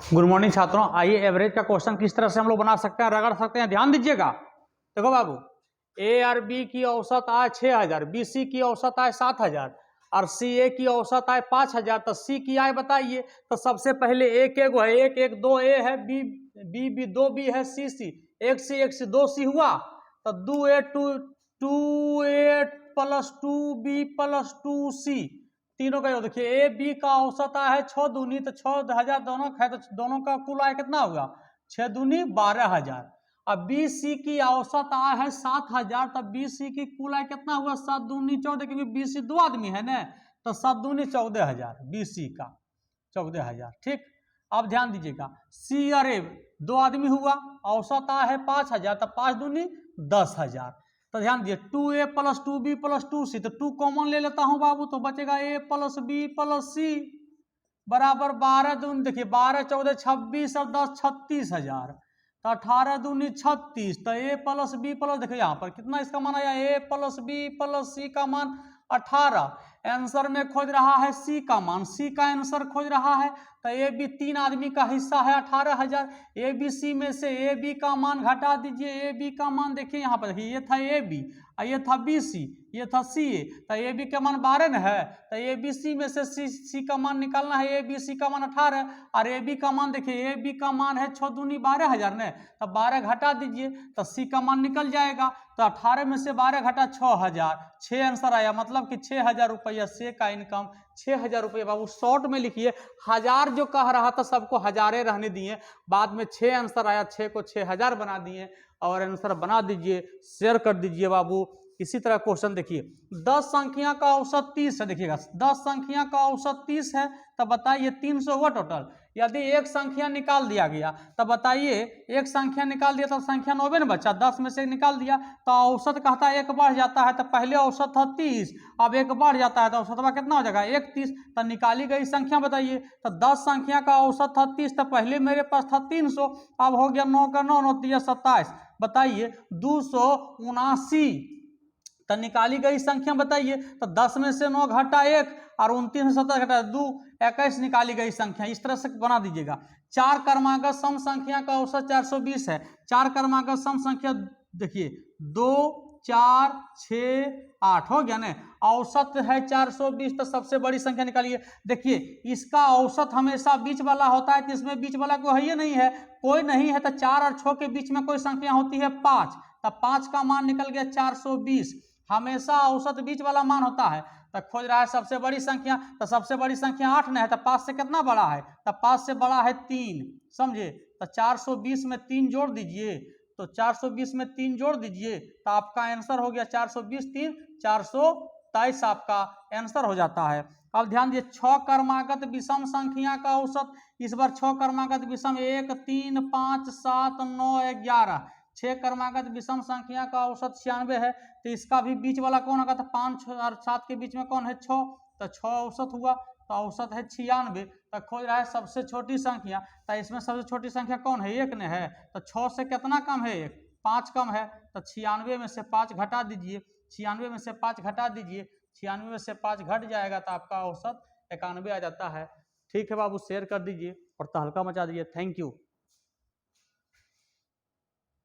Good morning छात्रों। आइए average का क्वेश्चन किस तरह से हम लोग बना सकते हैं, रगड़ सकते हैं, ध्यान दीजिएगा। देखो बाबू, ए और बी की औसत आए 6000, बी सी की औसत आए 7000 और सी ए की औसत आए 5000। तो सी की आए बताइए। तो सबसे पहले एक एक है, एक एक दो ए है, बी बी बी दो बी है, सी सी एक सी दो सी हुआ। तो दो A two A plus two B plus two C तीनों का योग देखिए। ए बी का औसत आया है 6 दूनी, तो 6000 दोनों है, तो दोनों का कुल आया कितना होगा 6 दूनी 12000। अब बी सी की औसत आया है 7000, तब बी सी की कुल आय कितना हुआ 7 दूनी 14, क्योंकि बी सी दो आदमी है ना, तो 7 दूनी 14000 बी सी का 14000। ठीक, अब ध्यान दीजिएगा, सी और ए दो आदमी हुआ, औसत आया है 5000, तब 5 दूनी 10000। तो ध्यान दिए 2a plus 2b plus 2c, तो 2 कॉमन ले लेता हूं बाबू, तो बचेगा a plus b plus c बराबर 12 दूनी, देखिए 12 14 26 और 10 36000। तो 18 दूनी 36, तो a प्लस b प्लस, देखिए यहाँ पर कितना इसका मान आया, a plus b plus c का मान 18। आंसर में खोज रहा है सी का मान, सी का आंसर खोज रहा है। तो ए बी तीन आदमी का हिस्सा है 18000, ए बी सी में से ए बी का मान घटा दीजिए। ए बी का मान देखिए यहाँ पर, देखिए ये था ए बी और ये था बी सी, ये था सी ए। तो ए बी का मान 12 न है, तो ए बी सी में से सी का मान निकालना है। ए बी सी का मान 18 और ए बी का मान देखिए, ए बी का मान है 6 दूनी 12000 ने, तो 12 घटा दीजिए तो सी का मान निकल जाएगा। तो 18 में से 12 घटा 6000, 6 आंसर आया, मतलब कि 6000 रुपया से का इनकम 6000 रुपये। बाबू शॉर्ट में लिखिए, हजार जो कह रहा था सबको हजारे रहने दिए, बाद में 6 आंसर आया, 6 को 6000 बना दिए और आंसर बना दीजिए, शेयर कर दीजिए बाबू। इसी तरह क्वेश्चन देखिए, 10 संख्या का औसत 30 है, देखिएगा 10 संख्या का औसत 30 है, तब बताइए 300 हुआ टोटल। यदि एक संख्या निकाल दिया गया, तब बताइए एक संख्या निकाल दिया तो संख्या 90 न बचा, 10 में से निकाल दिया तो औसत कहता है एक बढ़ जाता है। तो पहले औसत था 30, अब एक बढ़ जाता है तो औसत कितना हो जाएगा 31। तो निकाली गई संख्या बताइए। तो 10 संख्या का औसत था 30, तो पहले मेरे पास था 300, अब हो गया 9 का 9 9 27, बताइए 279। तो निकाली गई संख्या बताइए। तो 10 में से 9 घटा 1 और 29 में 17 घटा 2, 21 निकाली गई संख्या। इस तरह से बना दीजिएगा। 4 क्रमागत सम संख्या का औसत 420 है। 4 क्रमागत सम संख्या देखिए 2 4 6 8 हो गया ना, औसत है 420, तो सबसे बड़ी संख्या निकालिए। देखिए इसका औसत हमेशा बीच वाला होता है, तो इसमें बीच वाला कोई नहीं है, कोई नहीं है। तो 4 और 6 के बीच में कोई संख्या होती है 5, तब 5 का मान निकल गया 420। हमेशा औसत बीच वाला मान होता है। तो खोज रहा है सबसे बड़ी संख्या, तो सबसे बड़ी संख्या 8 नहीं है, तो 5 से कितना बड़ा है, तो 5 से बड़ा है 3, समझे। तो 420 में 3 जोड़ दीजिए, तो 420 में 3 जोड़ दीजिए, तो आपका आंसर हो गया 420 3 423, आपका आंसर हो जाता है। अब ध्यान दीजिए, 6 क्रमागत विषम संख्या का औसत, इस बार 6 क्रमागत विषम 1 3 5 7 9 11, 6 क्रमागत विषम संख्या का औसत 96 है। तो इसका भी बीच वाला कौन होगा, तो 5 और 7 के बीच में कौन है 6, तो 6 औसत हुआ, तो औसत है 96। तो खोज रहा है सबसे छोटी संख्या, तो इसमें सबसे छोटी संख्या कौन है, 1 ने है। तो 6 से कितना कम है, 1 5 कम है, तो 96 में से 5 घटा दीजिए, 96 में से 5 घटा दीजिए, 96 में से 5 घट जाएगा तो आपका औसत 91 आ जाता है। ठीक है बाबू, शेयर कर दीजिए और तहलका मचा दीजिए। Thank you.